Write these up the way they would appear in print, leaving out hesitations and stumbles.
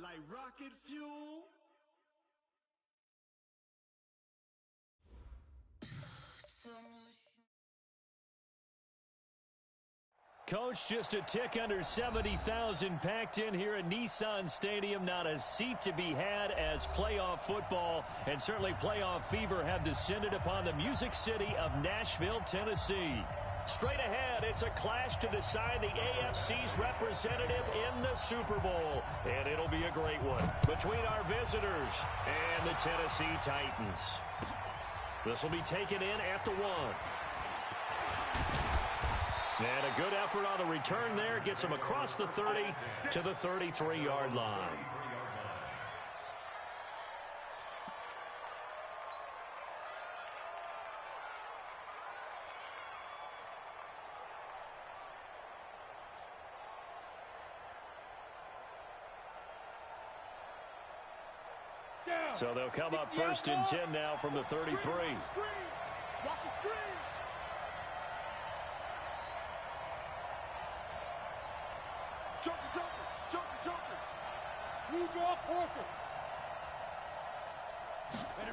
like rocket fuel. Coach, just a tick under 70,000 packed in here at Nissan Stadium. Not a seat to be had as playoff football and certainly playoff fever have descended upon the Music City of Nashville, Tennessee. Straight ahead, it's a clash to decide the AFC's representative in the Super Bowl. And it'll be a great one between our visitors and the Tennessee Titans. This will be taken in at the 1. And a good effort on the return there. Gets him across the 30 to the 33-yard line. So they'll come up first and 10 now from the 33. Watch the screen. Joker. New draw, Parker.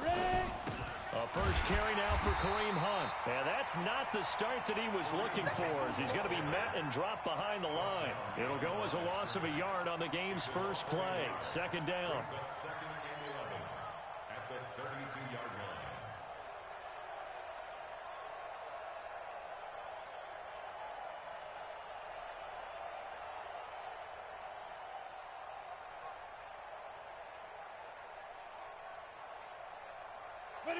Ready? A first carry now for Kareem Hunt. And that's not the start that he was looking for as he's going to be met and dropped behind the line. It'll go as a loss of a yard on the game's first play. Second down. At the 32-yard line.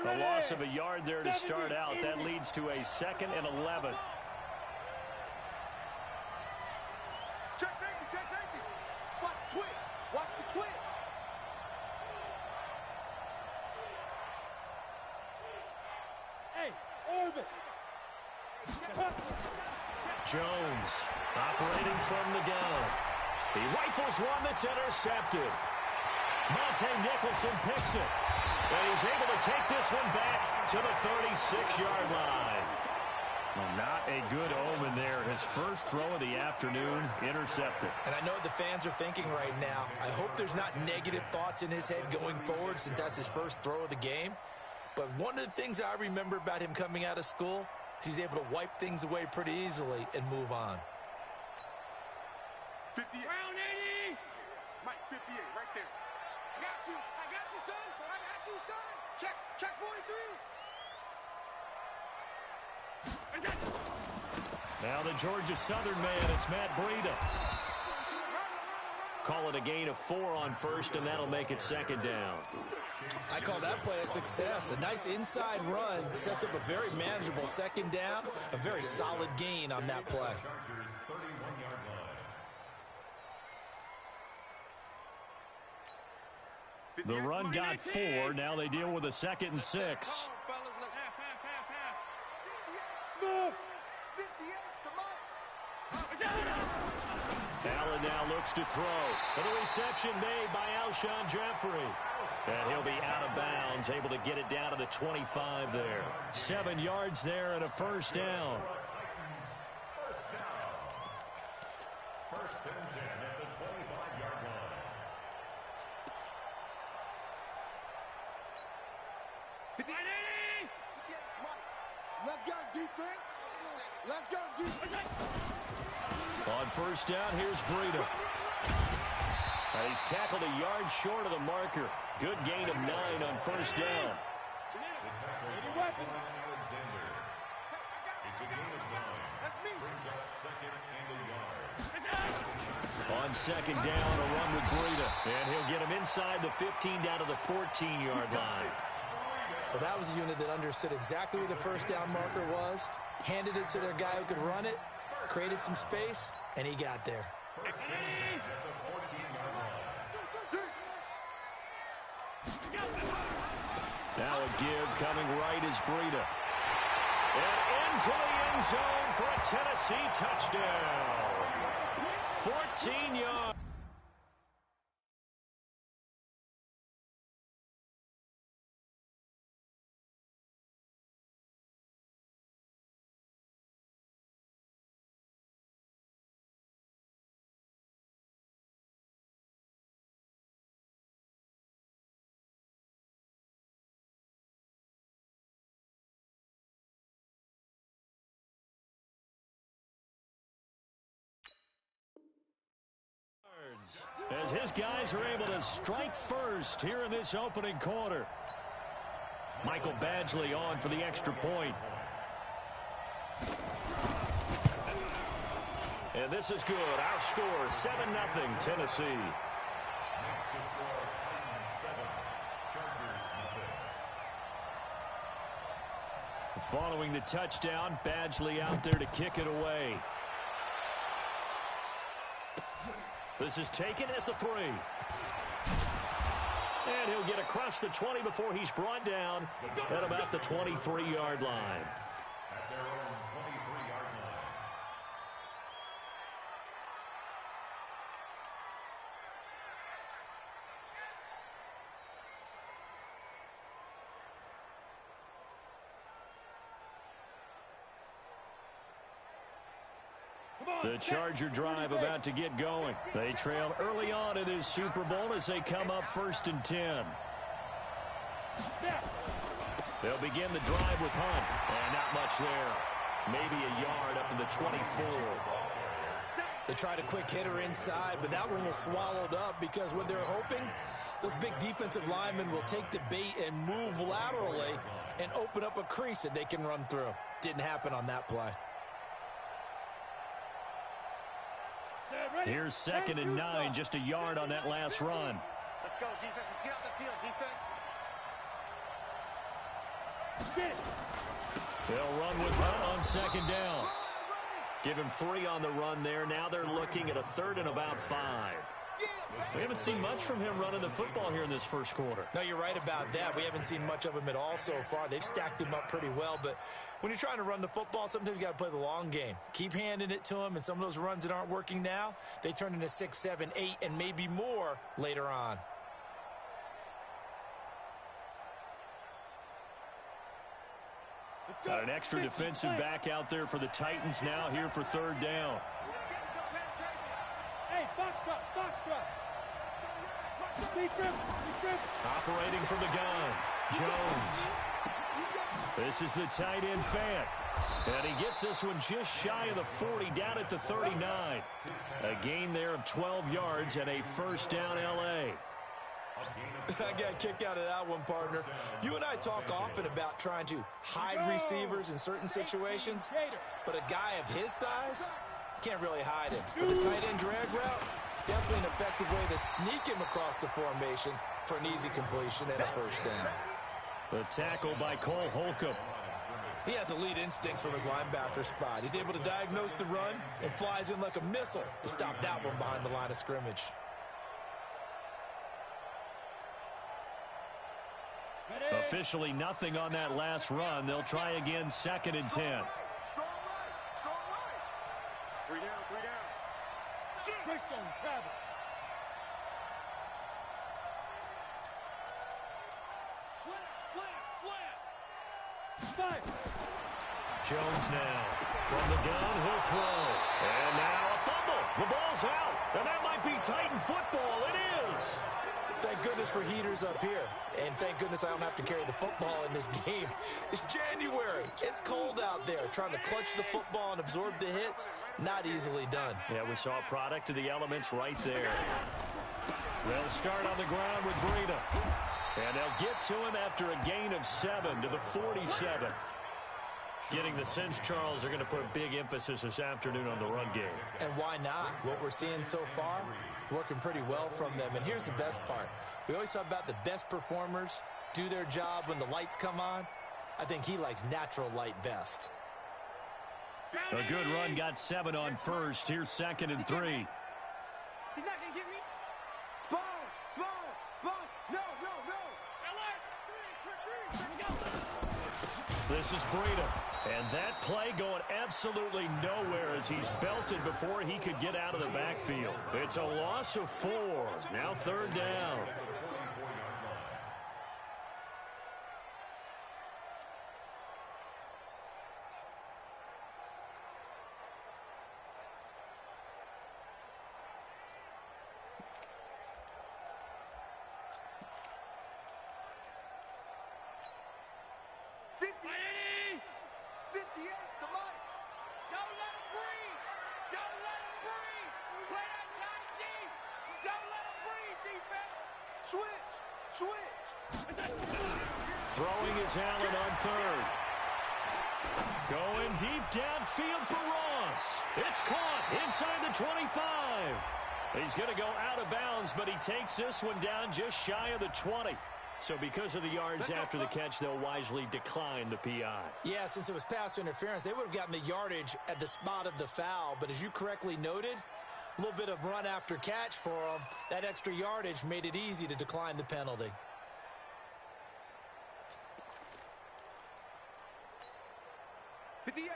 A loss of a yard there to start out. That leads to a 2nd and 11. Check safety. Watch the twist. Hey, orbit. Jones operating from the gun. He rifles one that's intercepted. Monte Nicholson picks it. And he's able to take this one back to the 36-yard line. Well, not a good omen there. His first throw of the afternoon intercepted. And I know what the fans are thinking right now. I hope there's not negative thoughts in his head going forward since that's his first throw of the game. But one of the things I remember about him coming out of school is he's able to wipe things away pretty easily and move on. 58. Round 80. Mike, 58, right there. I got you, son. Check 43. Now the Georgia Southern man, it's Matt Breida. Call it a gain of 4 on first, and that'll make it second down. I call that play a success. A nice inside run sets up a very manageable second down, a very solid gain on that play. The run got 4. Now they deal with a 2nd and 6. Allen now looks to throw. And the reception made by Alshon Jeffrey. And he'll be out of bounds, able to get it down to the 25 there. 7 yards there and a first down. First and 10 at the 25-yard line. Let's go defense. On first down, here's Breida. He's tackled a yard short of the marker. Good gain of 9 on first down. It's a gain of 9. Brings up 2nd and a yard. On second down, a run with Breida. And he'll get him inside the 15 down to the 14-yard line. Well, that was a unit that understood exactly where the first down marker was, handed it to their guy who could run it, created some space, and he got there. First and 10 at the 14-yard line. Now a give coming right is Breida. And into the end zone for a Tennessee touchdown. 14 yards. is, as his guys are able to strike first here in this opening quarter. Michael Badgley on for the extra point. And this is good. Our score, 7-0 Tennessee. Next to score, Titans 7, Chargers nothing. Following the touchdown, Badgley out there to kick it away. This is taken at the 3. And he'll get across the 20 before he's brought down at about the 23-yard line. At their own 23-yard line. The Charger drive about to get going. They trail early on in this Super Bowl as they come up 1st and 10. They'll begin the drive with Hunt. And not much there. Maybe a yard up to the 24. They tried a quick hitter inside, but that one was swallowed up because what they're hoping, those big defensive linemen will take the bait and move laterally and open up a crease that they can run through. Didn't happen on that play. Here's 2nd and 9, just a yard on that last run. Let's go, defense. Let's get out the field, defense. They'll run with Hunt on 2nd down. Give him 3 on the run there. Now they're looking at a 3rd and about 5. We haven't seen much from him running the football here in this first quarter. No, you're right about that. We haven't seen much of him at all so far. They've stacked him up pretty well, but when you're trying to run the football, sometimes you got to play the long game. Keep handing it to him, and some of those runs that aren't working now, they turn into 6, 7, 8, and maybe more later on. Got an extra defensive back out there for the Titans now here for 3rd down. Hey, box truck. Operating from the gun, Jones. This is the tight end Fant. And he gets this one just shy of the 40, down at the 39. A gain there of 12 yards and a 1st down L.A. I got a kick out of that one, partner. You and I talk often about trying to hide receivers in certain situations, but a guy of his size can't really hide him. But the tight end drag route, definitely an effective way to sneak him across the formation for an easy completion and a 1st down. The tackle by Cole Holcomb. He has elite instincts from his linebacker spot. He's able to diagnose the run and flies in like a missile to stop that one behind the line of scrimmage. Officially nothing on that last run. They'll try again 2nd and 10. Strong right. 3 down. Push on travel. Slam. Jones now from the gun, he'll throw. And now a fumble. The ball's out. And that might be Titan football. It is. Thank goodness for heaters up here. And thank goodness I don't have to carry the football in this game. It's January. It's cold out there. Trying to clutch the football and absorb the hits, not easily done. Yeah, we saw a product of the elements right there. They'll start on the ground with Breida. And they'll get to him after a gain of 7 to the 47. Getting the sense, Charles, they're going to put a big emphasis this afternoon on the run game. And why not? What we're seeing so far is working pretty well from them. And here's the best part. We always talk about the best performers do their job when the lights come on. I think he likes natural light best. A good run, got 7 on 1st. Here's 2nd and 3. He's not going to get me. Sponge. No. This is Breida. And that play going absolutely nowhere as he's belted before he could get out of the backfield. It's a loss of 4. Now 3rd down. Switch. Throwing is Allen on third. Going deep downfield for Ross. It's caught inside the 25. He's going to go out of bounds, but he takes this one down just shy of the 20. So because of the yards after the catch, they'll wisely decline the PI. Yeah, since it was pass interference, they would have gotten the yardage at the spot of the foul. But as you correctly noted, a little bit of run after catch for them. That extra yardage made it easy to decline the penalty.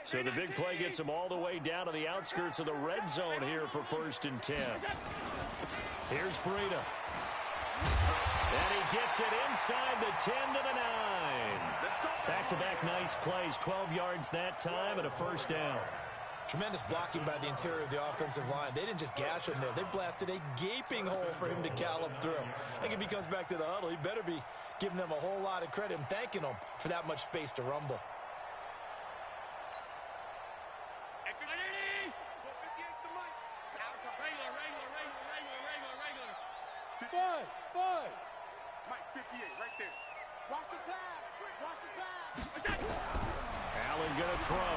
So the big play gets them all the way down to the outskirts of the red zone here for 1st and 10. Here's Breida. And he gets it inside the 10 to the 9. Back-to-back nice plays, 12 yards that time and a first down. Tremendous blocking by the interior of the offensive line. They didn't just gash him there. They blasted a gaping hole for him to gallop through. I think if he comes back to the huddle, he better be giving them a whole lot of credit and thanking them for that much space to rumble. Five. Mike, 58, right there. Watch the pass. Allen going to throw.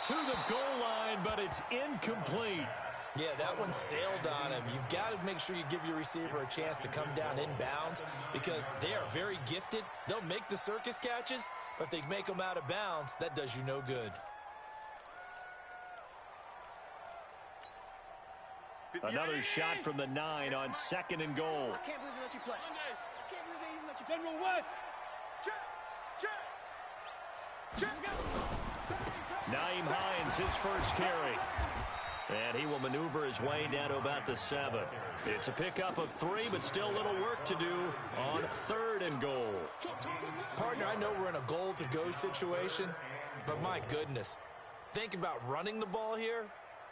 To the goal line, but it's incomplete. Yeah, that one sailed on him. You've got to make sure you give your receiver a chance to come down inbounds because they are very gifted. They'll make the circus catches, but if they make them out of bounds, that does you no good. Another shot from the 9 on 2nd and goal. I can't believe they let you play. I can't believe they even let you. General West. Check. Naeem Hines, his first carry. And he will maneuver his way down to about the 7. It's a pickup of 3, but still a little work to do on 3rd and goal. Partner, I know we're in a goal-to-go situation, but my goodness, think about running the ball here.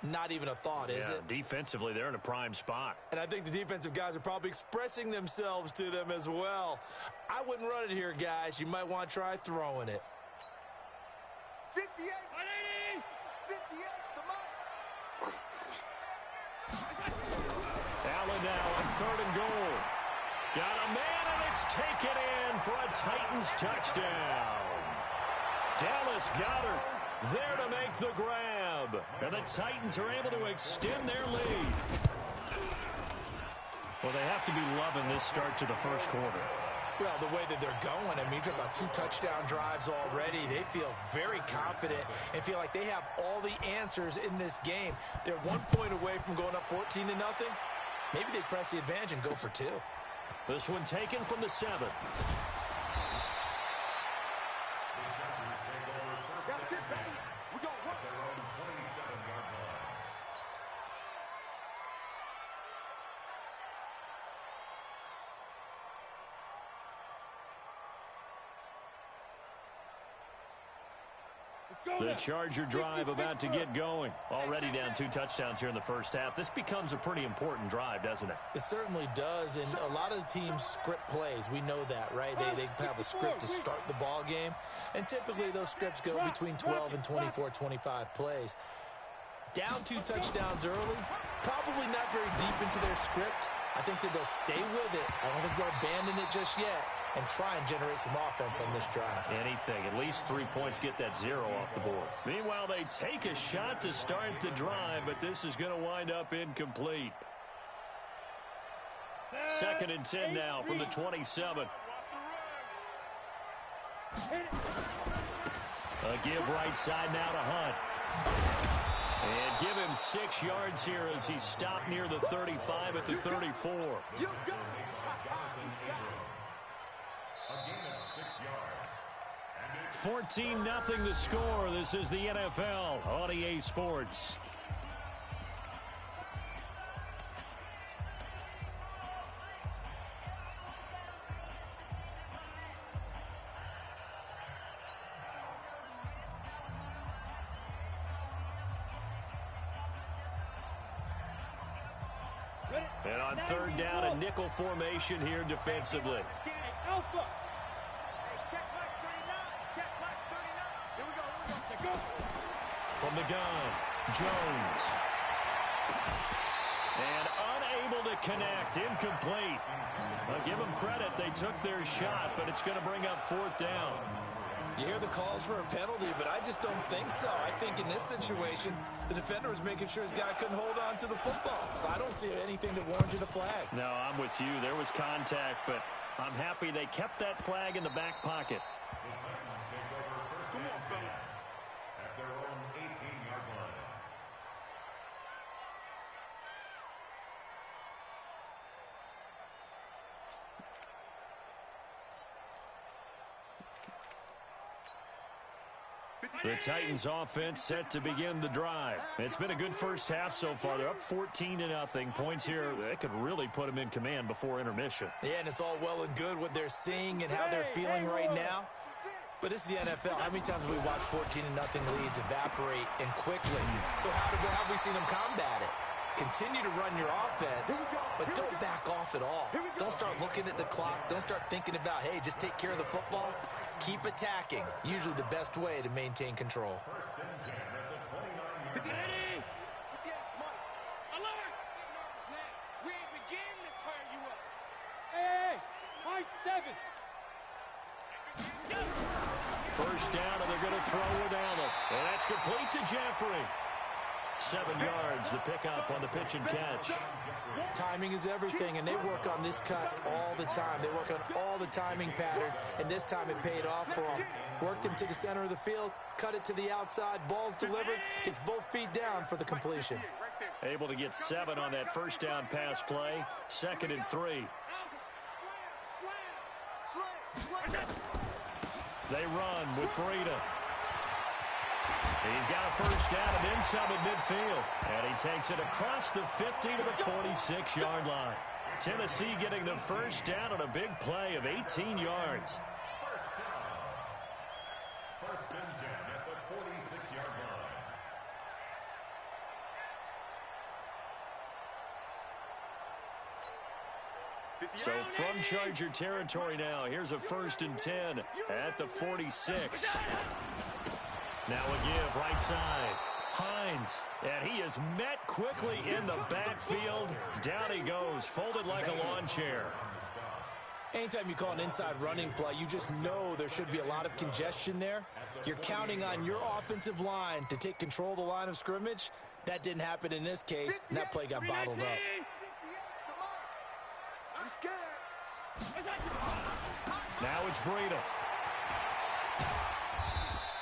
Not even a thought, is it? Defensively, they're in a prime spot. And I think the defensive guys are probably expressing themselves to them as well. I wouldn't run it here, guys. You might want to try throwing it. 58. 58, Allen now on 3rd and goal. Got a man, and it's taken in for a Titans touchdown. Dallas Goedert there to make the grab. And the Titans are able to extend their lead. Well, they have to be loving this start to the first quarter. Well, the way that they're going, I mean, you're talking about 2 touchdown drives already. They feel very confident and feel like they have all the answers in this game. They're 1 point away from going up 14-0. Maybe they press the advantage and go for 2. This one taken from the 7. The Charger drive about to get going. Already down 2 touchdowns here in the first half. This becomes a pretty important drive, doesn't it? It certainly does, and a lot of the teams script plays. We know that, right? They have a script to start the ball game, and typically those scripts go between 12 and 24, 25 plays. Down 2 touchdowns early, probably not very deep into their script. I think that they'll stay with it. I don't think they'll abandon it just yet and try and generate some offense on this drive. Anything. At least 3 points get that 0 off the board. Meanwhile, they take a shot to start the drive, but this is going to wind up incomplete. 2nd and 10 now from the 27. A give right side now to Hunt. And give him 6 yards here as he stopped near the 35 at the 34. 14-0 the score. This is the NFL on EA Sports. And on 3rd down, a nickel formation here defensively. Alpha. From the gun, Jones. And connect. Incomplete. Well, give them credit. They took their shot, but it's going to bring up fourth down. You hear the calls for a penalty, but I just don't think so. I think in this situation, the defender was making sure his guy couldn't hold on to the football. So I don't see anything that warranted a flag. No, I'm with you. There was contact, but I'm happy they kept that flag in the back pocket. Come on, fellas. At their own 18-yard line. The Titans offense set to begin the drive. It's been a good first half so far. They're up 14-0. Points here, they could really put them in command before intermission. Yeah, and it's all well and good what they're seeing and how they're feeling right now. But this is the NFL. How many times have we watched 14-0 leads evaporate and quickly? So how have we seen them combat it? Continue to run your offense, but don't back off at all. Don't start looking at the clock. Don't start thinking about, hey, just take care of the football. Keep attacking. Usually the best way to maintain control. Ready? Alert! We ain't beginning to tear you up. Hey, my 7. First down, and they're going to throw with Allen. And that's complete to Jeffrey. 7 yards, the pickup on the pitch and catch. Timing is everything, and they work on this cut all the time. They work on all the timing patterns, and this time it paid off for them. Worked him to the center of the field, cut it to the outside, ball's delivered, gets both feet down for the completion. Able to get 7 on that first down pass play. 2nd and 3. They run with Breida. He's got a first down and then some at midfield. And he takes it across the 50 to the 46-yard line. Tennessee getting the first down on a big play of 18 yards. First and 10 at the 46-yard line. So from Charger territory now, here's a 1st and 10 at the 46. Now a give right side. Hines, and he is met quickly in the backfield. Down he goes, folded like a lawn chair. Anytime you call an inside running play, you just know there should be a lot of congestion there. You're counting on your offensive line to take control of the line of scrimmage. That didn't happen in this case, and that play got bottled up. Now it's Breida.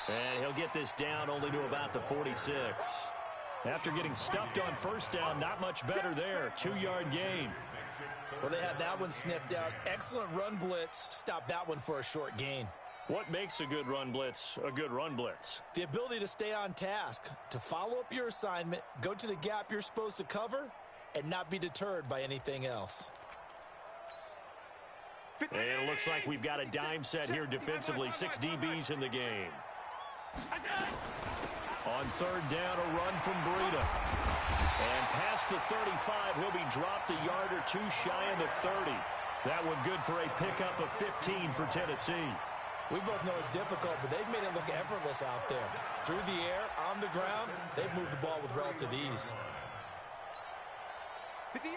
And he'll get this down only to about the 46. After getting stuffed on first down, not much better there. 2-yard gain. Well, they had that one sniffed out. Excellent run blitz. Stopped that one for a short gain. What makes a good run blitz a good run blitz? The ability to stay on task, to follow up your assignment, go to the gap you're supposed to cover, and not be deterred by anything else. And it looks like we've got a dime set here defensively. 6 DBs in the game. On 3rd down, a run from Breida. And past the 35, he'll be dropped a yard or 2 shy of the 30. That one good for a pickup of 15 for Tennessee. We both know it's difficult, but they've made it look effortless out there. Through the air, on the ground, they've moved the ball with relative ease.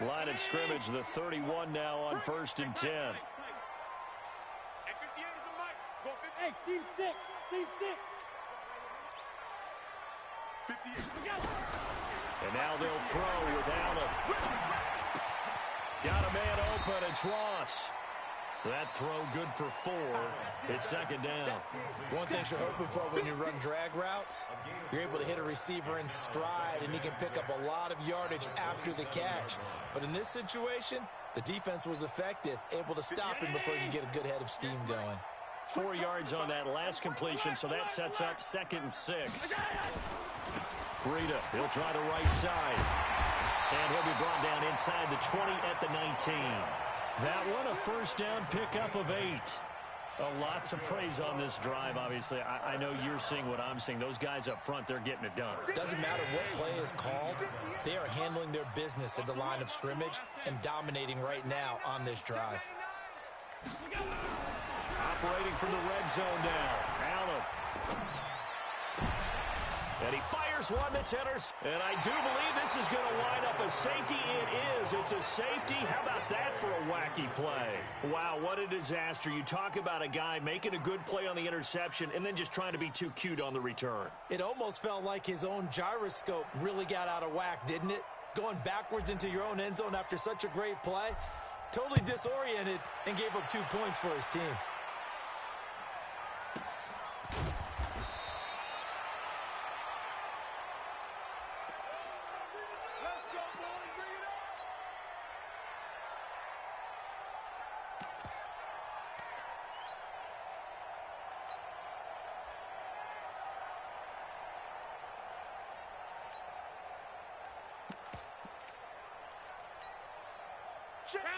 Line of scrimmage, the 31 now on 1st and 10. Hey, team 6, team 6. And now they'll throw with Allen. Got a man open, it's Ross. That throw good for 4. It's 2nd down. One thing you're hoping for when you run drag routes, you're able to hit a receiver in stride, and he can pick up a lot of yardage after the catch. But in this situation, the defense was effective, able to stop him before he could get a good head of steam going. 4 yards on that last completion, so that sets up 2nd and 6. Breida, he'll try the right side. And he'll be brought down inside the 20 at the 19. That one, a first down pickup of 8. Lots of praise on this drive, obviously. I know you're seeing what I'm seeing. Those guys up front, they're getting it done. Doesn't matter what play is called. They are handling their business at the line of scrimmage and dominating right now on this drive. Operating from the red zone now. Allen. And he fires one that's intercepted. And I do believe this is going to wind up a safety. It is. It's a safety. How about that for a wacky play? Wow, what a disaster. You talk about a guy making a good play on the interception and then just trying to be too cute on the return. It almost felt like his own gyroscope really got out of whack, didn't it? Going backwards into your own end zone after such a great play. Totally disoriented and gave up 2 points for his team.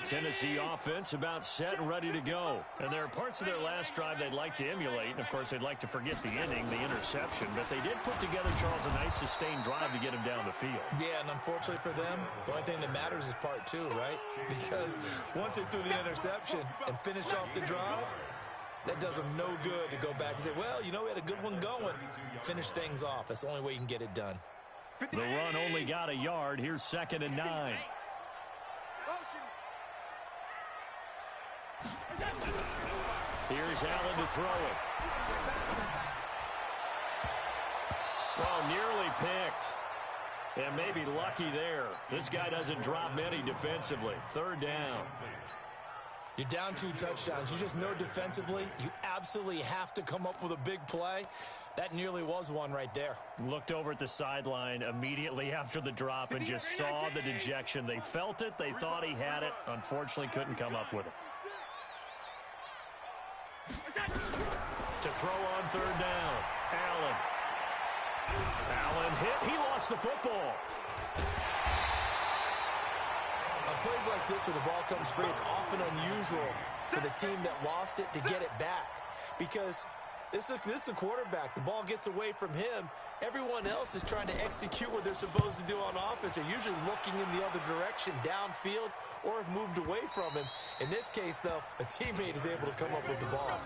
Tennessee offense about set and ready to go. And there are parts of their last drive they'd like to emulate. And, of course, they'd like to forget the inning, the interception. But they did put together, Charles, a nice sustained drive to get him down the field. Yeah, and unfortunately for them, the only thing that matters is part 2, right? Because once they threw the interception and finished off the drive, that does them no good to go back and say, well, you know, we had a good one going. Finish things off. That's the only way you can get it done. The run only got a yard. Here's 2nd and 9. Here's Allen to throw it. Well, nearly picked. And maybe lucky there. This guy doesn't drop many defensively. 3rd down. You're down 2 touchdowns. You just know defensively you absolutely have to come up with a big play. That nearly was one right there. Looked over at the sideline immediately after the drop and just saw the dejection. They felt it. They thought he had it. Unfortunately, couldn't come up with it. To throw on 3rd down. Allen. Allen hit. He lost the football. On plays like this where the ball comes free, it's often unusual for the team that lost it to get it back. Because this is the quarterback. The ball gets away from him. Everyone else is trying to execute what they're supposed to do on offense. They're usually looking in the other direction, downfield, or have moved away from him. In this case, though, a teammate is able to come up with the ball.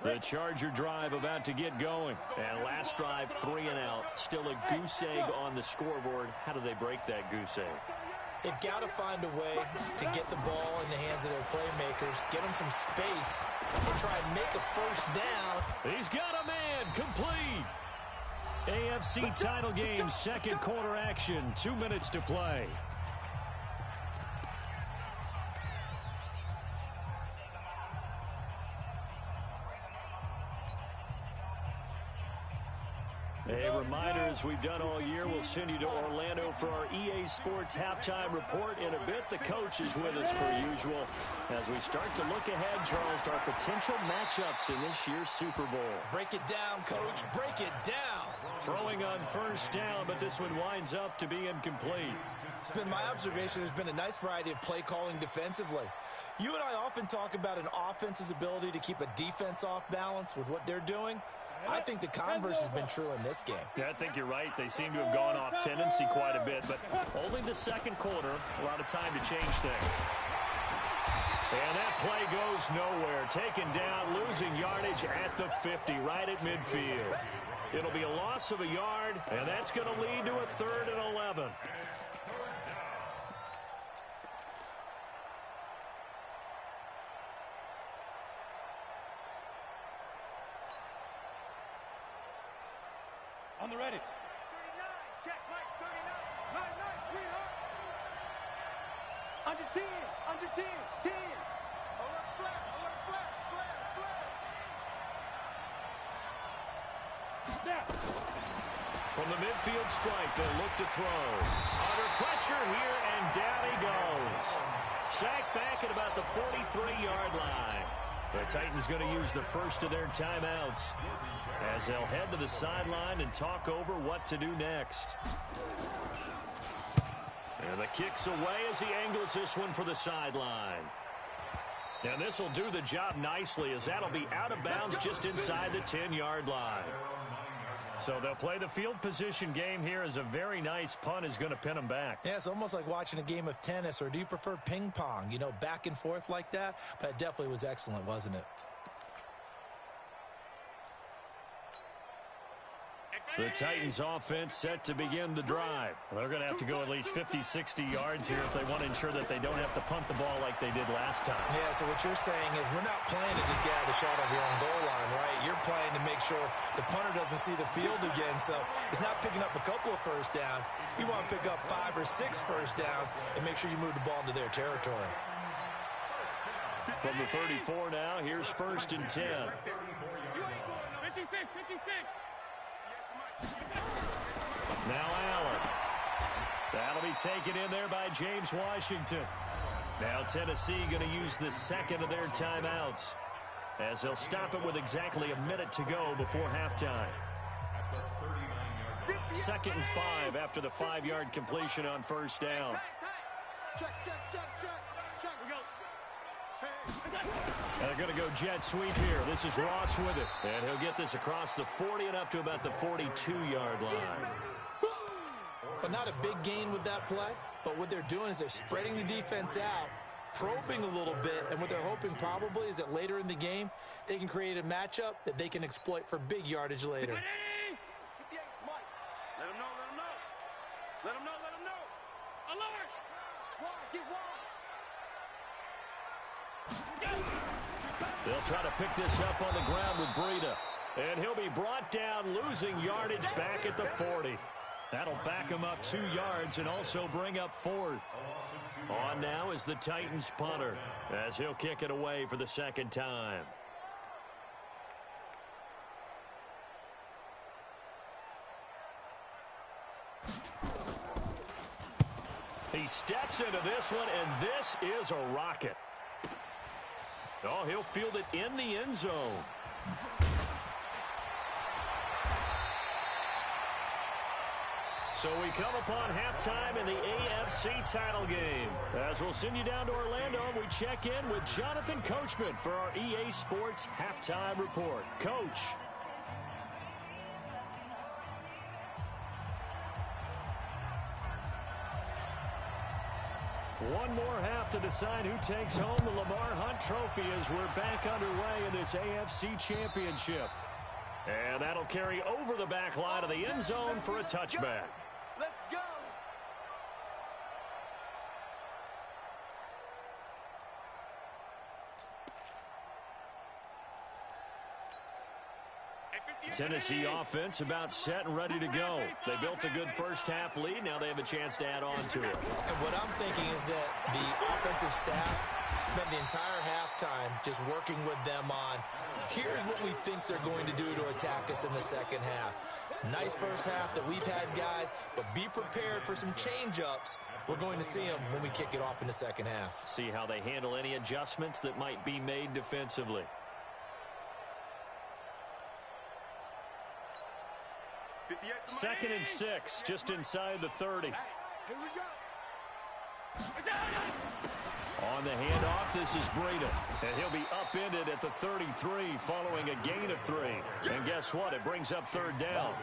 The Charger drive about to get going. And last drive, 3 and out. Still a goose egg on the scoreboard. How do they break that goose egg? They've got to find a way to get the ball in the hands of their playmakers, get them some space, and try and make a 1st down. He's got a man complete. AFC title game, 2nd quarter action. 2 minutes to play. A reminder, as we've done all year, we'll send you to Orlando for our EA Sports halftime report in a bit. The coach is with us per usual as we start to look ahead, Charles, to our potential matchups in this year's Super Bowl. Break it down, Coach. Break it down. Throwing on 1st down, but this one winds up to be incomplete. It's been my observation there's been a nice variety of play calling defensively. You and I often talk about an offense's ability to keep a defense off balance with what they're doing. I think the converse has been true in this game. Yeah, I think you're right. They seem to have gone off tendency quite a bit, but only the 2nd quarter, a lot of time to change things. And that play goes nowhere. Taken down, losing yardage at the 50, right at midfield. It'll be a loss of a yard, and that's going to lead to a 3rd and 11. On the ready. 39. Check, Mike. 39. Line, sweetheart. Under 10. Under 10. 10. Alert flat. Alert flat. Flat. Snap. From the midfield strike, they'll look to throw. Under pressure here, and down he goes. Sacked back at about the 43-yard line. The Titans going to use the first of their timeouts as they'll head to the sideline and talk over what to do next. And the kick's away as he angles this one for the sideline. And this will do the job nicely, as that'll be out of bounds just inside the 10-yard line. So they'll play the field position game here, as a very nice punt is going to pin them back. Yeah, it's almost like watching a game of tennis, or do you prefer ping pong? You know, back and forth like that? But it definitely was excellent, wasn't it? The Titans offense set to begin the drive. They're going to have to go at least 50, 60 yards here if they want to ensure that they don't have to punt the ball like they did last time. Yeah, so what you're saying is we're not playing to just get out of the shot of your own goal line, right? You're playing to make sure the punter doesn't see the field again. So it's not picking up a couple of first downs. You want to pick up 5 or 6 first downs and make sure you move the ball into their territory. From the 34 now, here's 1st and 10. 56, 56. Now Allen. That'll be taken in there by James Washington. Now Tennessee going to use the second of their timeouts, as they'll stop it with exactly a minute to go before halftime. 2nd and 5 after the 5-yard completion on 1st down. Check, check, check, check, check. We go. And they're going to go jet sweep here. This is Ross with it. And he'll get this across the 40 and up to about the 42-yard line. But not a big gain with that play. But what they're doing is they're spreading the defense out, probing a little bit, and what they're hoping probably is that later in the game, they can create a matchup that they can exploit for big yardage later. 58, Mike. Let him know, let him know. Let him know, let him know. Alert! Wide, get wide. They'll try to pick this up on the ground with Breida. And he'll be brought down, losing yardage back at the 40. That'll back him up 2 yards and also bring up 4th. On now is the Titans punter, as he'll kick it away for the 2nd time. He steps into this one, and this is a rocket. Oh, he'll field it in the end zone. So we come upon halftime in the AFC title game. As we'll send you down to Orlando, we check in with Jonathan Coachman for our EA Sports Halftime Report. Coach. One more half to decide who takes home the Lamar Hunt Trophy as we're back underway in this AFC Championship. And that'll carry over the back line of the end zone for a touchback. Let's go. Tennessee offense about set and ready to go. They built a good first half lead. Now they have a chance to add on to it. And what I'm thinking is that the offensive staff spent the entire halftime just working with them on, here's what we think they're going to do to attack us in the second half. Nice first half that we've had, guys, but be prepared for some change-ups. We're going to see them when we kick it off in the second half. See how they handle any adjustments that might be made defensively. Second and 6, just inside the 30. Here we go. On the handoff, this is Breida. And he'll be upended at the 33 following a gain of 3. And guess what? It brings up 3rd down.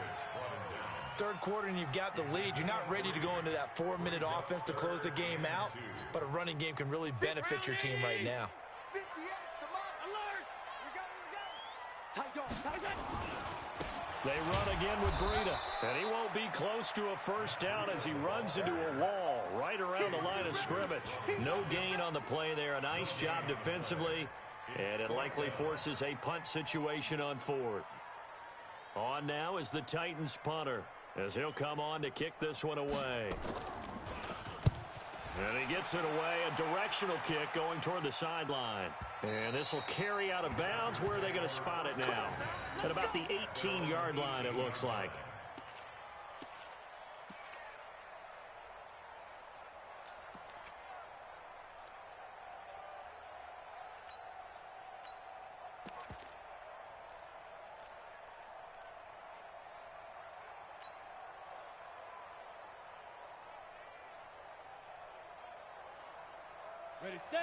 Third quarter and you've got the lead. You're not ready to go into that 4-minute offense to close the game out, but a running game can really benefit your team right now. 58, come on. Alert. We go, we go. Tight on, tight on. They run again with Breida, and he won't be close to a first down as he runs into a wall right around the line of scrimmage. No gain on the play there. A nice job defensively, and it likely forces a punt situation on 4th. On now is the Titans punter, as he'll come on to kick this one away. And he gets it away, a directional kick going toward the sideline. And this will carry out of bounds. Where are they going to spot it now? At about the 18-yard line, it looks like.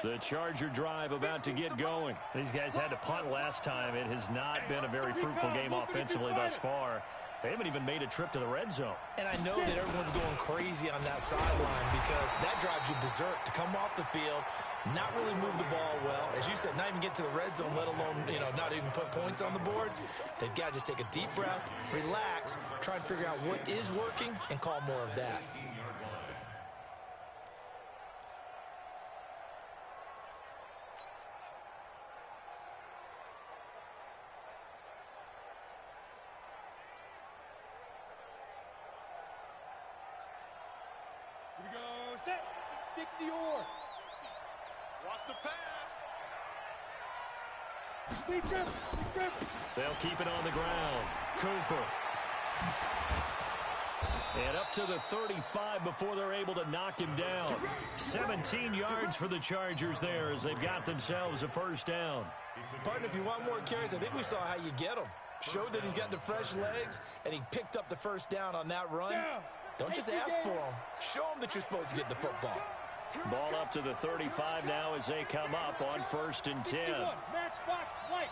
The Charger drive about to get going. These guys had to punt last time. It has not been a very fruitful game offensively thus far. They haven't even made a trip to the red zone. And I know that everyone's going crazy on that sideline because that drives you berserk to come off the field, not really move the ball well. As you said, not even get to the red zone, let alone, not even put points on the board. They've got to just take a deep breath, relax, try and figure out what is working, and call more of that. Here we go, set, 60 or. Watch the pass. Big grip, big grip. They'll keep it on the ground. Cooper. And up to the 35 before they're able to knock him down. 17 yards for the Chargers there as they've got themselves a first down. Partner, if you want more carries, I think we saw how you get them. Showed that he's got the fresh legs, and he picked up the first down on that run. Don't just ask for them. Show them that you're supposed to get the football. Ball up to the 35 now as they come up on 1st and 10. Matchbox white.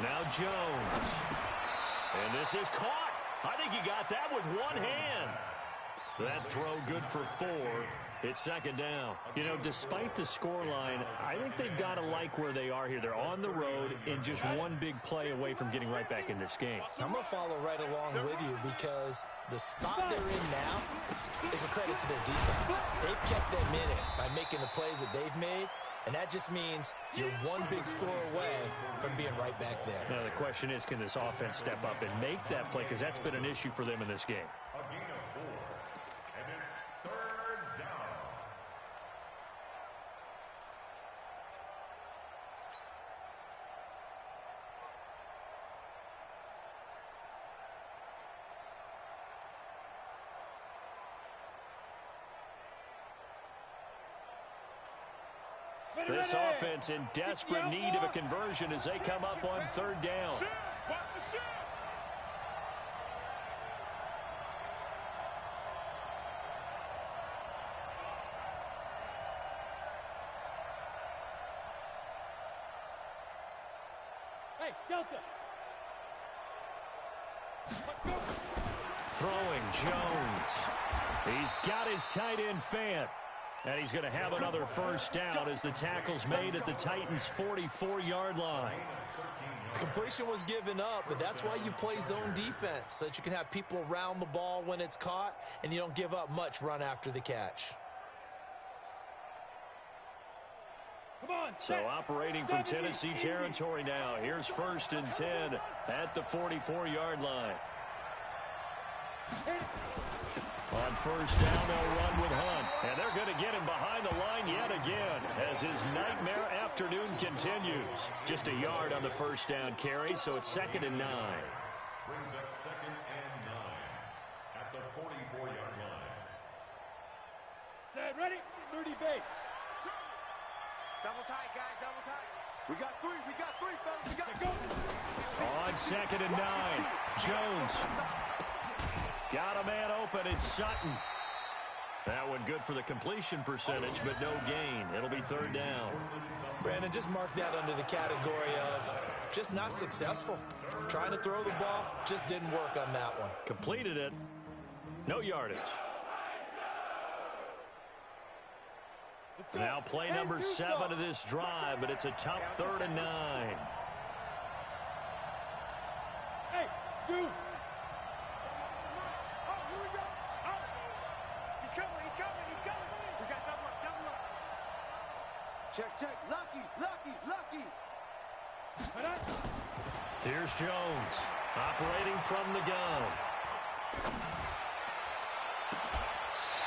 Now Jones. And this is caught. I think he got that with one hand. That throw good for 4. It's 2nd down. Despite the scoreline, I think they've got to like where they are here. They're on the road and just one big play away from getting right back in this game. I'm going to follow right along with you because the spot they're in now is a credit to their defense. They've kept them in it by making the plays that they've made, and that just means you're one big score away from being right back there. Now, the question is, can this offense step up and make that play? Because that's been an issue for them in this game. A gain of 4. And it's 3rd down. This offense in desperate need of a conversion as they come up on 3rd down. Watch the shot. Hey, Delta. Throwing Jones. He's got his tight end fan. And he's going to have another first down as the tackle's made at the Titans' 44-yard line. Completion was given up, but that's why you play zone defense, so that you can have people around the ball when it's caught, and you don't give up much run after the catch. Come on, So operating from Tennessee territory now. Here's 1st and 10 at the 44-yard line. On 1st down, they'll run with Hunt. And they're going to get him behind the line yet again as his nightmare afternoon continues. Just a yard on the first down carry, so it's 2nd and 9. Brings up 2nd and 9 at the 44-yard line. Set, ready, 30 base. Double tight, guys, double tight. We got 3, fellas. We got Go. On 2nd and 9, Jones. Got a man open, it's Sutton. That one good for the completion percentage, but no gain. It'll be 3rd down. Brandon, just mark that under the category of just not successful. Trying to throw the ball, just didn't work on that one. Completed it. No yardage. Now play number 7 of this drive, but it's a tough 3rd and 9. Hey, dude. Oh, here we go. Oh. He's coming. We got double up. Check. Lucky. Here's Jones, operating from the gun.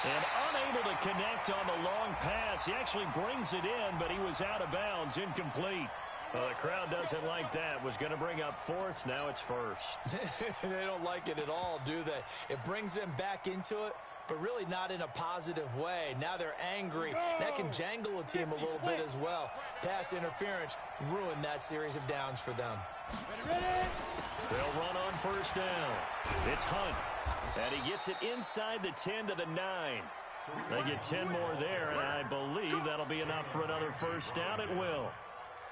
And unable to connect on the long pass. He actually brings it in, but he was out of bounds, incomplete. Well, the crowd doesn't like that. Was going to bring up 4th. Now it's 1st. They don't like it at all, do they? It brings them back into it, but really not in a positive way. Now they're angry. That can jangle a team a little bit as well. Pass interference ruined that series of downs for them. Ready. They'll run on 1st down. It's Hunt. And he gets it inside the 10 to the 9. They get 10 more there, and I believe that'll be enough for another first down. It will.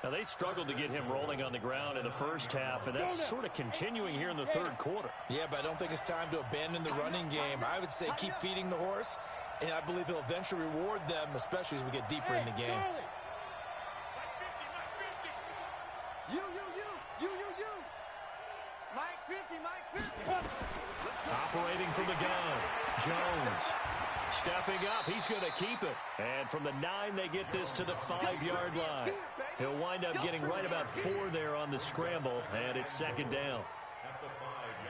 Now, they struggled to get him rolling on the ground in the first half, and that's sort of continuing here in the third quarter. Yeah, but I don't think it's time to abandon the running game. I would say keep feeding the horse, and I believe he'll eventually reward them, especially as we get deeper in the game. You. Mike 50, Mike 50. Operating from the gun, Jones. Stepping up, he's going to keep it. And from the 9, they get this to the 5-yard line. He'll wind up getting right about 4 there on the scramble, and it's second down.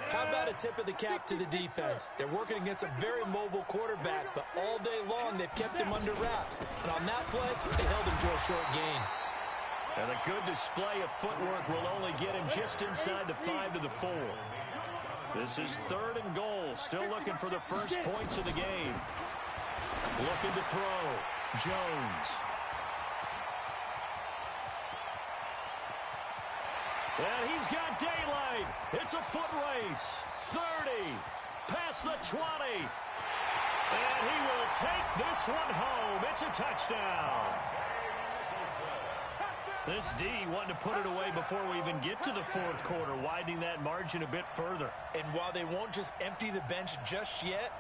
How about a tip of the cap to the defense? They're working against a very mobile quarterback, but all day long they've kept him under wraps. And on that play, they held him to a short gain. And a good display of footwork will only get him just inside the 5 to the 4. This is 3rd and goal. Still looking for the first points of the game. Looking to throw. Jones. And he's got daylight. It's a foot race. 30. Past the 20. And he will take this one home. It's a touchdown. This D wanting to put it away before we even get to the fourth quarter, widening that margin a bit further. And while they won't just empty the bench just yet,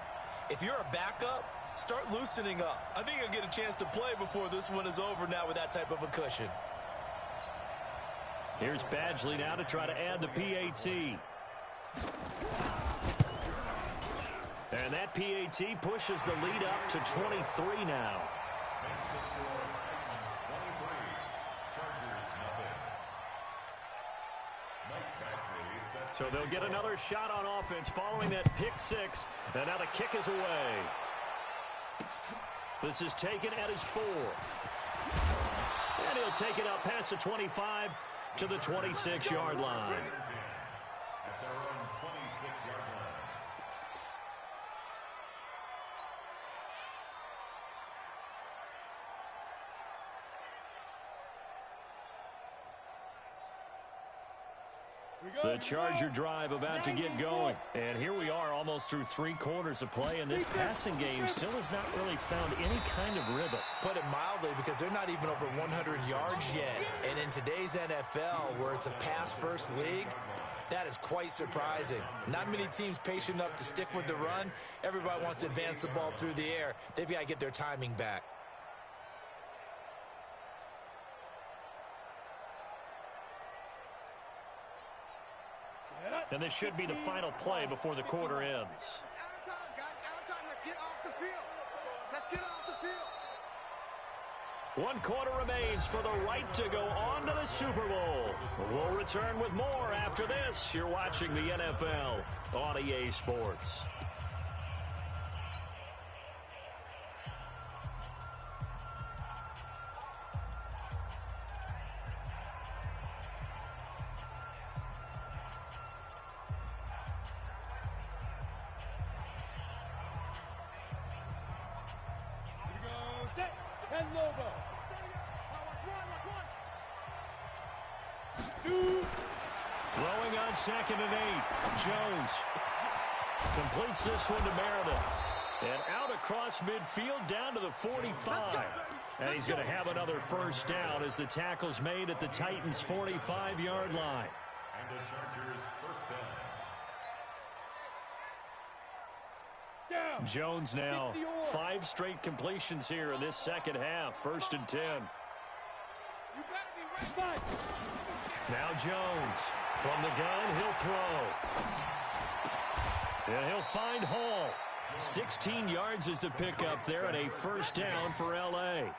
if you're a backup, start loosening up. I think you'll get a chance to play before this one is over now with that type of a cushion. Here's Badgley now to try to add the PAT. And that PAT pushes the lead up to 23 now. So they'll get another shot on offense following that pick 6. And now the kick is away. This is taken at his 4. And he'll take it up past the 25 to the 26-yard line. At their own 26-yard line. The Charger drive about to get going. And here we are almost through 3 quarters of play, and this passing game still has not really found any kind of rhythm. Put it mildly, because they're not even over 100 yards yet. And in today's NFL, where it's a pass-first league, that is quite surprising. Not many teams patient enough to stick with the run. Everybody wants to advance the ball through the air. They've got to get their timing back. And this should be the final play before the quarter ends. It's our time, guys. Our time. Let's get off the field. Let's get off the field. 1 quarter remains for the right to go on to the Super Bowl. We'll return with more after this. You're watching the NFL on EA Sports. Throwing on 2nd and 8. Jones completes this one to Meredith. And out across midfield down to the 45. And he's going to have another first down as the tackle's made at the Titans' 45-yard line. And the Chargers first down. Jones now 5 straight completions here in this second half. 1st and 10. Now Jones from the gun, he'll throw. And he'll find Hall. 16 yards is the pickup there and a first down for L.A.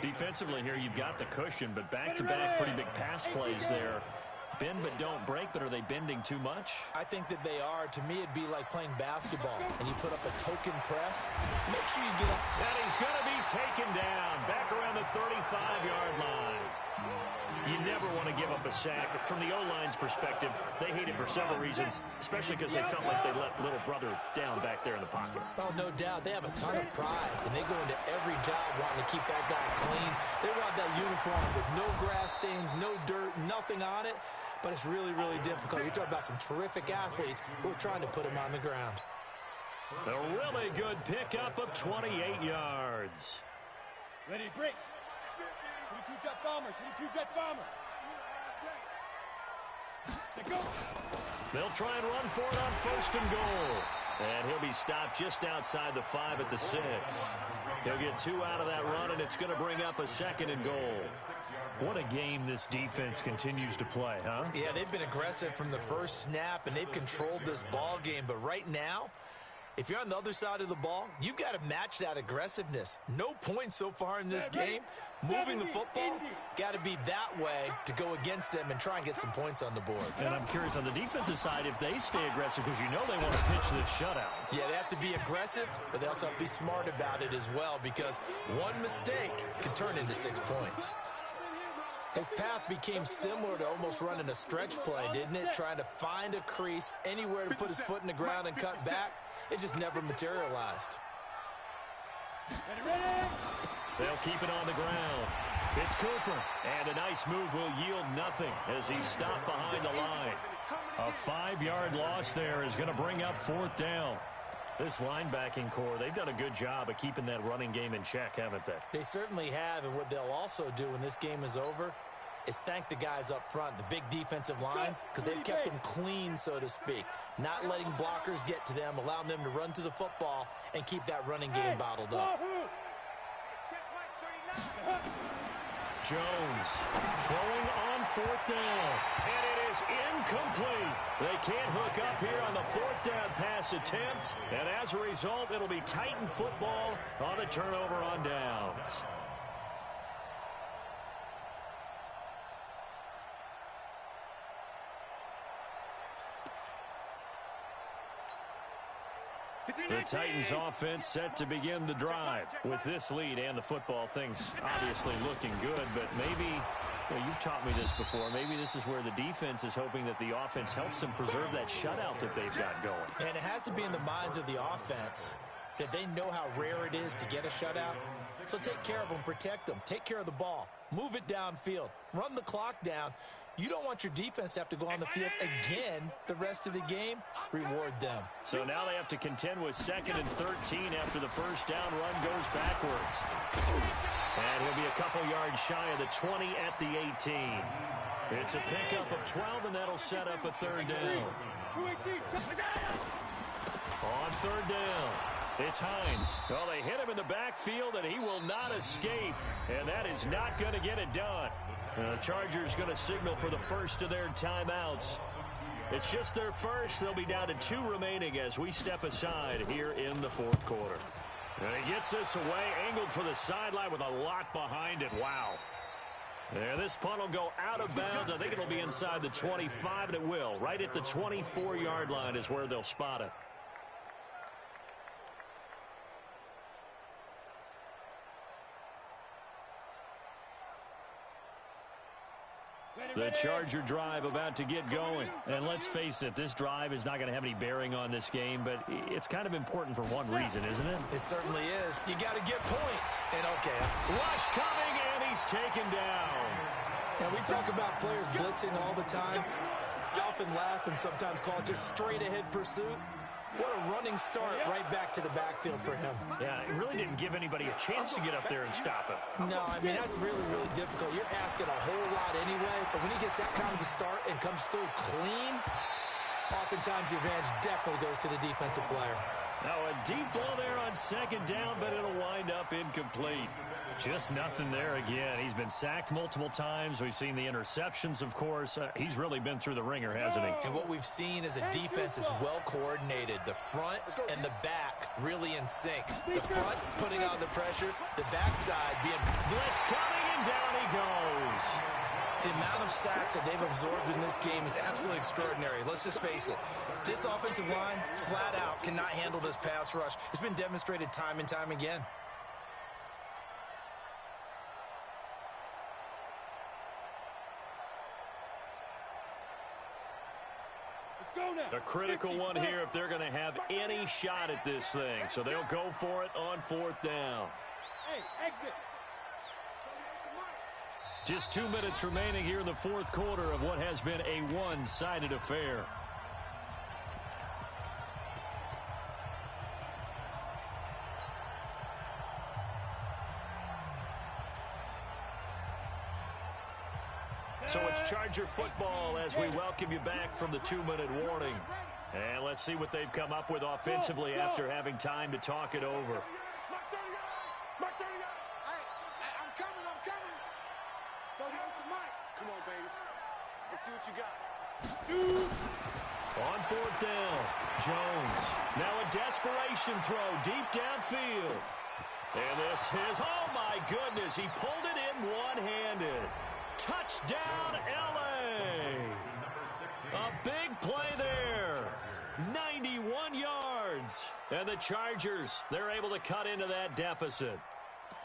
Defensively here, you've got the cushion, but back-to-back pretty big pass plays there. Bend but don't break, but are they bending too much? I think that they are. To me, it'd be like playing basketball, and you put up a token press. Make sure you get up. And he's going to be taken down back around the 35-yard line. You never want to give up a sack. From the O-line's perspective, they hate it for several reasons, especially because they felt like they let little brother down back there in the pocket. Oh, no doubt. They have a ton of pride, and they go into every job wanting to keep that guy clean. They want that uniform with no grass stains, no dirt, nothing on it. But it's really, really difficult. You're talking about some terrific athletes who are trying to put him on the ground. A really good pickup of 28 yards. Ready, break. 22 jet bomber, 22 jet bomber. Let go. They'll try and run for it on 1st and goal. And he'll be stopped just outside the 5 at the 6. He'll get 2 out of that run, and it's going to bring up a 2nd and goal. What a game this defense continues to play, huh? Yeah, they've been aggressive from the first snap, and they've controlled this ball game. But right now, if you're on the other side of the ball, you've got to match that aggressiveness. No points so far in this game. Moving the football, got to be that way to go against them and try and get some points on the board. And I'm curious on the defensive side if they stay aggressive, because you know they want to pitch this shutout. Yeah, they have to be aggressive, but they also have to be smart about it as well, because one mistake can turn into 6 points. His path became similar to almost running a stretch play, didn't it? Trying to find a crease, anywhere to put his foot in the ground and cut back. It just never materialized. They'll keep it on the ground. It's Cooper, and a nice move will yield nothing as he's stopped behind the line. A 5-yard loss there is going to bring up 4th down. This linebacking core, they've done a good job of keeping that running game in check, haven't they? They certainly have, and what they'll also do when this game is over is thank the guys up front, the big defensive line, because they've kept them clean, so to speak. Not letting blockers get to them, allowing them to run to the football and keep that running game bottled up. Jones throwing on 4th down, and it is incomplete. They can't hook up here on the 4th down pass attempt, and as a result, it'll be Titan football on the turnover on downs. The Titans offense set to begin the drive. With this lead and the football, things obviously looking good, but maybe, well, you've taught me this before, maybe this is where the defense is hoping that the offense helps them preserve that shutout that they've got going. And it has to be in the minds of the offense that they know how rare it is to get a shutout. So take care of them, protect them, take care of the ball, move it downfield, run the clock down. You don't want your defense to have to go on the field again the rest of the game. Reward them. So now they have to contend with 2nd and 13 after the first down run goes backwards. And he'll be a couple yards shy of the 20 at the 18. It's a pickup of 12, and that'll set up a 3rd down. On 3rd down, it's Hines. Well, they hit him in the backfield, and he will not escape. And that is not going to get it done. The Chargers going to signal for the first of their timeouts. It's just their first. They'll be down to 2 remaining as we step aside here in the 4th quarter. And he gets this away, angled for the sideline with a lot behind it. Wow. And this punt will go out of bounds. I think it'll be inside the 25, and it will. Right at the 24-yard line is where they'll spot it. The Charger drive about to get going. And let's face it, this drive is not going to have any bearing on this game, but it's kind of important for one reason, isn't it? It certainly is. You got to get points. And okay. Rush coming, and he's taken down. Now, we talk about players blitzing all the time. I often laugh and sometimes call it just straight-ahead pursuit. What a running start right back to the backfield for him. Yeah, it really didn't give anybody a chance to get up there and stop him. No, I mean, that's really, really difficult. You're asking a whole lot anyway, but when he gets that kind of a start and comes through clean, oftentimes the advantage definitely goes to the defensive player. Now a deep ball there on 2nd down, but it'll wind up incomplete. Just nothing there again. He's been sacked multiple times. We've seen the interceptions, of course. He's really been through the ringer, hasn't he? And what we've seen is a defense is well coordinated. The front and the back really in sync. The front putting on the pressure, the backside being blitz coming, and down he goes. The amount of sacks that they've absorbed in this game is absolutely extraordinary. Let's just face it. This offensive line, flat out, cannot handle this pass rush. It's been demonstrated time and time again. A critical one here if they're going to have any shot at this thing. So they'll go for it on 4th down. Hey, exit. Just 2 minutes remaining here in the 4th quarter of what has been a one-sided affair. So it's Charger football as we welcome you back from the 2-minute warning. And let's see what they've come up with offensively after having time to talk it over. Hey, I'm coming. Throw me with the mic. Come on, baby. Let's see what you got. On 4th down, Jones. Now a desperation throw deep downfield. And this is, oh my goodness, he pulled it in one-handed. Touchdown, L.A. A big play there. 91 yards. And the Chargers, they're able to cut into that deficit.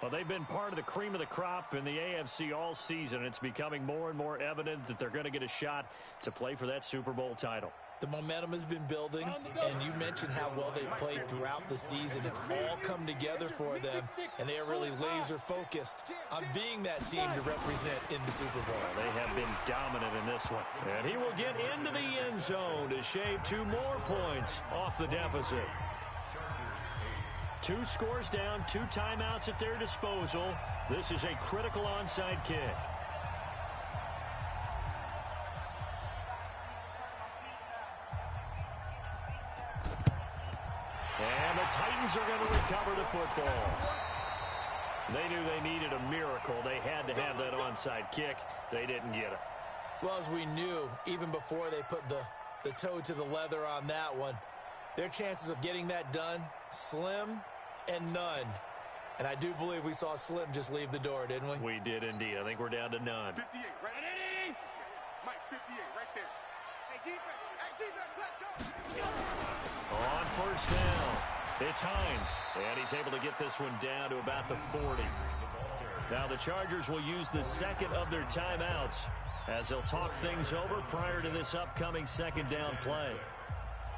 Well, they've been part of the cream of the crop in the AFC all season. It's becoming more and more evident that they're going to get a shot to play for that Super Bowl title. The momentum has been building, and you mentioned how well they've played throughout the season. It's all come together for them, and they are really laser-focused on being that team to represent in the Super Bowl. They have been dominant in this one. And he will get into the end zone to shave 2 more points off the deficit. 2 scores down, 2 timeouts at their disposal. This is a critical onside kick. And the Titans are going to recover the football. They knew they needed a miracle. They had to have that onside kick. They didn't get it. Well, as we knew, even before they put the toe to the leather on that one, their chances of getting that done, slim and none. And I do believe we saw Slim just leave the door, didn't we? We did indeed. I think we're down to none. 58, right? Mike, 58, right there. Hey, defense, let's go. On 1st down, it's Hines. And he's able to get this one down to about the 40. Now the Chargers will use the second of their timeouts as they'll talk things over prior to this upcoming 2nd down play.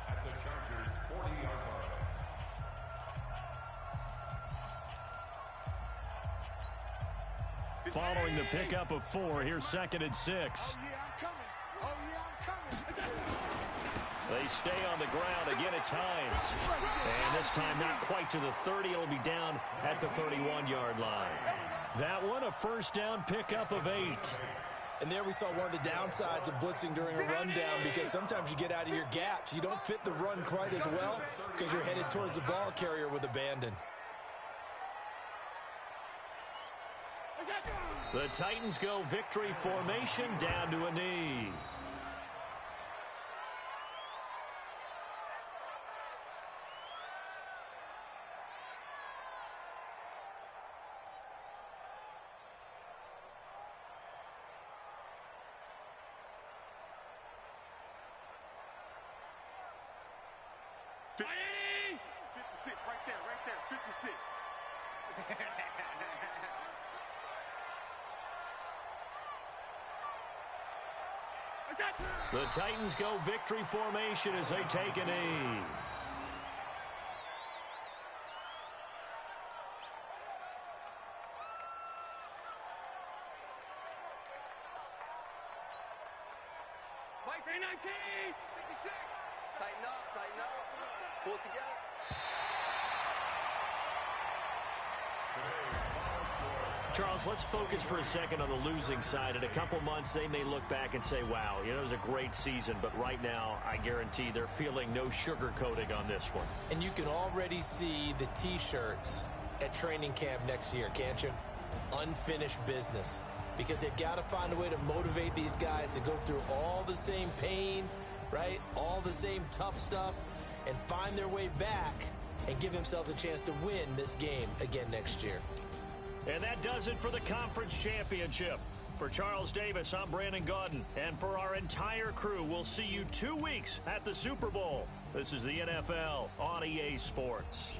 At the Chargers' 40-yard line. Following the pickup of 4, here's 2nd and 6. Oh, yeah, I'm coming. They stay on the ground. Again, it's Hines. And this time not quite to the 30. It'll be down at the 31-yard line. That one, a 1st down pickup of 8. And there we saw one of the downsides of blitzing during a rundown, because sometimes you get out of your gaps. You don't fit the run quite as well because you're headed towards the ball carrier with abandon. The Titans go victory formation down to a knee. Miami! 56, right there, 56. The Titans go victory formation as they take a knee. Mike, 19! 56! Tighten up. Pull it together. Charles, let's focus for a second on the losing side. In a couple months, they may look back and say, wow, it was a great season. But right now, I guarantee they're feeling no sugarcoating on this one. And you can already see the T-shirts at training camp next year, can't you? Unfinished business. Because they've got to find a way to motivate these guys to go through all the same pain, right? All the same tough stuff, and find their way back and give themselves a chance to win this game again next year. And that does it for the conference championship. For Charles Davis, I'm Brandon Gaudin. And for our entire crew, we'll see you 2 weeks at the Super Bowl. This is the NFL on EA Sports.